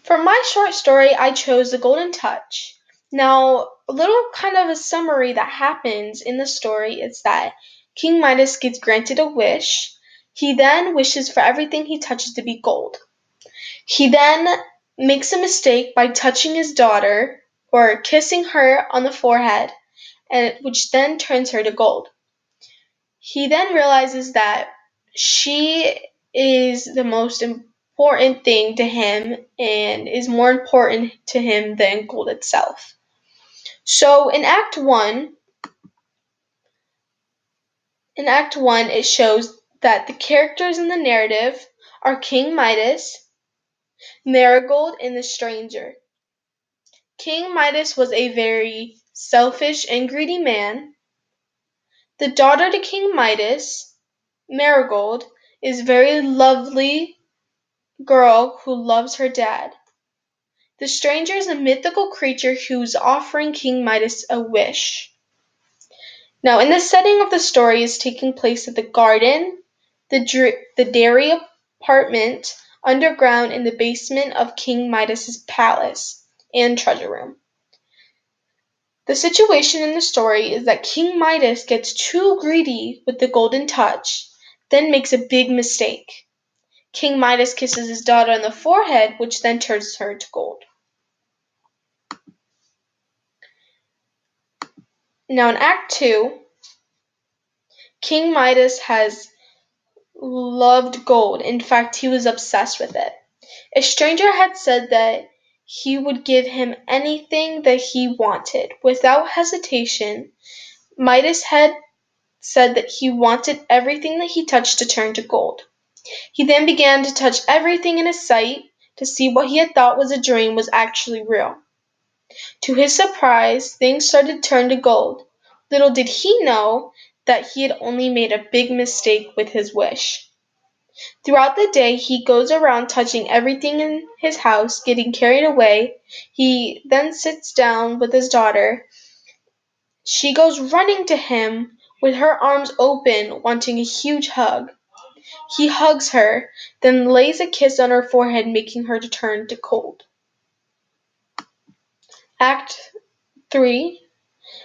For my short story, I chose The Golden Touch. Now, a little kind of a summary that happens in the story is that King Midas gets granted a wish. He then wishes for everything he touches to be gold. He then makes a mistake by touching his daughter or kissing her on the forehead, and which then turns her to gold. He then realizes that she is the most important thing to him and is more important to him than gold itself. So in Act 1 it shows that the characters in the narrative are King Midas, Marigold, and the stranger. King Midas was a very selfish and greedy man. The daughter to King Midas, Marigold, is a very lovely girl who loves her dad. The stranger is a mythical creature who's offering King Midas a wish. Now, in the setting of the story is taking place at the garden, the dairy apartment, underground in the basement of King Midas's palace and treasure room. The situation in the story is that King Midas gets too greedy with the golden touch, then makes a big mistake. King Midas kisses his daughter on the forehead, which then turns her to gold. Now, in Act 2, King Midas has loved gold. In fact, he was obsessed with it. A stranger had said that he would give him anything that he wanted. Without hesitation, Midas had said that he wanted everything that he touched to turn to gold. He then began to touch everything in his sight to see what he had thought was a dream was actually real. To his surprise, things started to turn to gold. Little did he know that he had only made a big mistake with his wish. Throughout the day, he goes around touching everything in his house, getting carried away. He then sits down with his daughter. She goes running to him with her arms open, wanting a huge hug. He hugs her, then lays a kiss on her forehead, making her turn to gold. Act 3.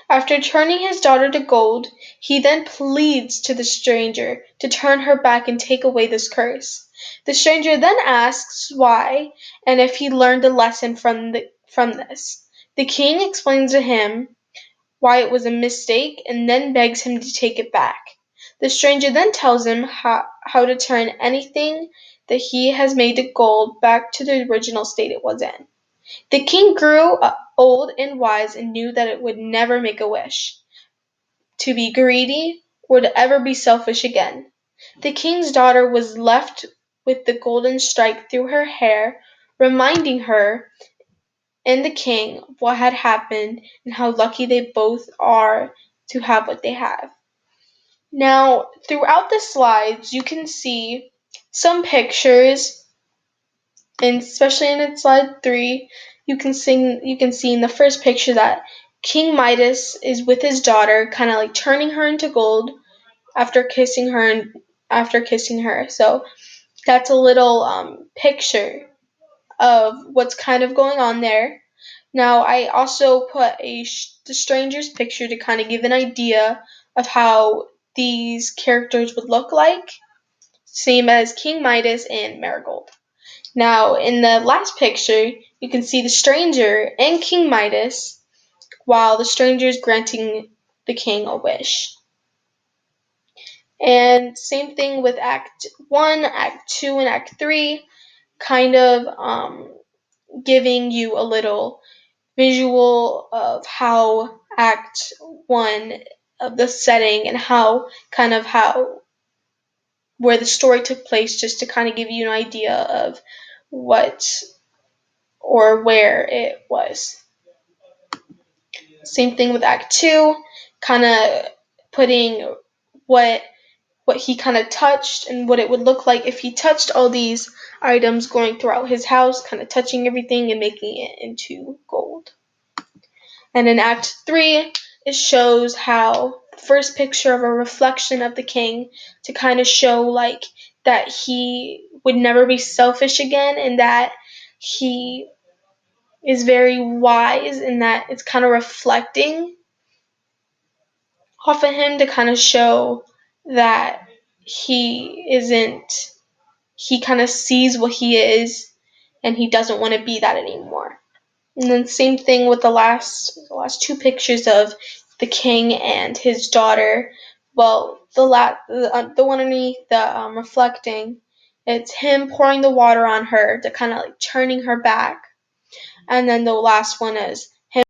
After turning his daughter to gold, he then pleads to the stranger to turn her back and take away this curse. The stranger then asks why and if he learned a lesson from this. The king explains to him why it was a mistake and then begs him to take it back. The stranger then tells him how to turn anything that he has made to gold back to the original state it was in. The king grew old and wise and knew that it would never make a wish to be greedy or to ever be selfish again. The king's daughter was left with the golden stripe through her hair, reminding her and the king what had happened and how lucky they both are to have what they have. Now, throughout the slides, you can see some pictures, and especially in slide 3, you can see in the first picture that King Midas is with his daughter, kind of like turning her into gold after kissing her. So that's a little picture of what's kind of going on there. Now, I also put the stranger's picture to kind of give an idea of how these characters would look like, same as King Midas and Marigold. Now, in the last picture, you can see the stranger and King Midas, while the stranger is granting the king a wish. And same thing with Act 1, Act 2, and Act 3, kind of giving you a little visual of how Act 1 of the setting and how where the story took place, just to kind of give you an idea of what or where it was. Same thing with Act 2, kind of putting what he kind of touched and what it would look like if he touched all these items going throughout his house, kind of touching everything and making it into gold. And in Act 3, it shows how the first picture of a reflection of the king to kind of show like that he would never be selfish again and that he is very wise in that it's kind of reflecting off of him to kind of show that he isn't, he kind of sees what he is and he doesn't want to be that anymore. And then same thing with the last two pictures of the king and his daughter. Well, the one underneath the reflecting, it's him pouring the water on her to kind of like turning her back. And then the last one is